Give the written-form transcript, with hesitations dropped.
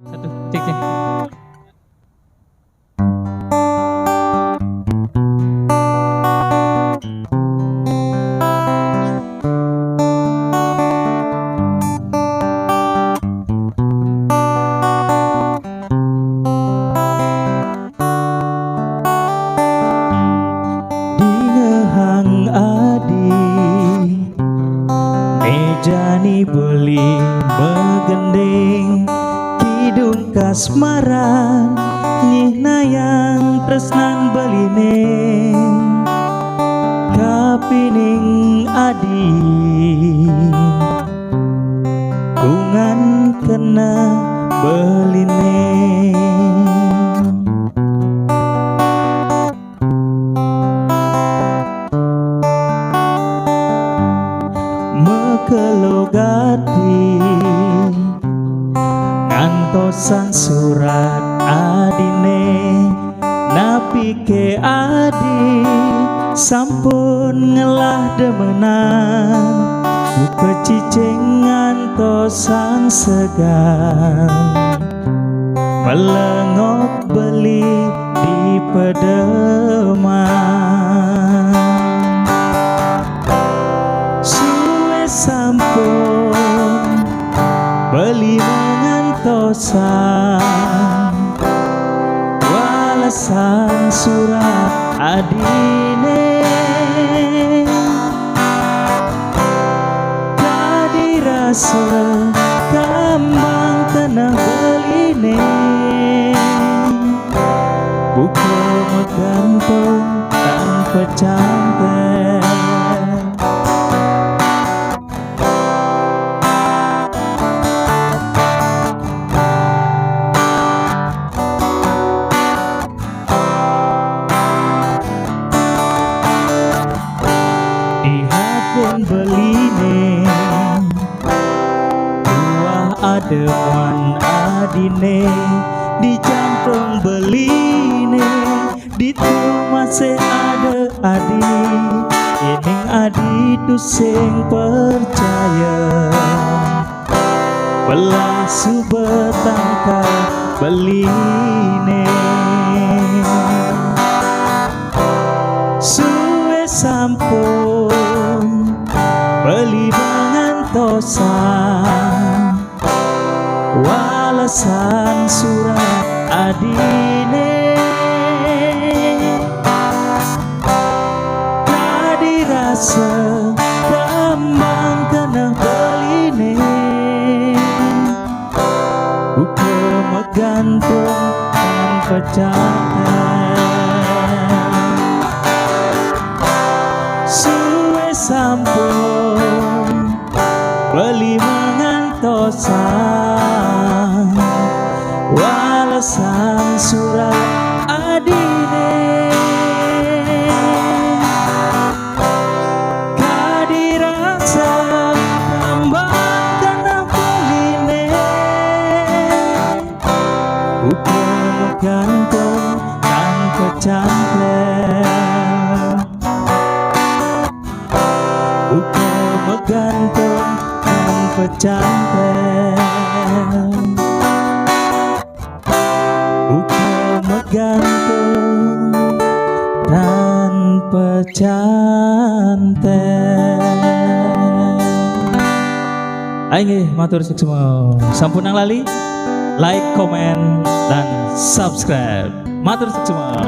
Satu, cek cek. Dingehang adi mejani beli megending kidung kasmaran nyihnayang tresnan beline kapining adi kungan kena beline mekelogati ngantosan surat adine napi ke adi sampun ngelah demenan kecicing ngantosan segan melengok beli di pedeman sampun beli mengantosan walasan surat adine tadi rasa kambang tenang beline buku megantung tanpa cantik beline buah ademan adine di jantung beline di masih ada adi ining adi tu sing percaya belah subetangka beline suwe sampun beli mengantosan walasan surat adine tadi rasa kembang kena beline buku megantung tanpa cantik suwe sampun beli mengantosan walasan surat adine kadirasa kembang kena beline bukan gantung tanpa cantik bukan gantung tanpa cantik bukan gantung tanpa cantik. Ayo matur semua sampun nang lali like, komen, dan subscribe. Matur semua.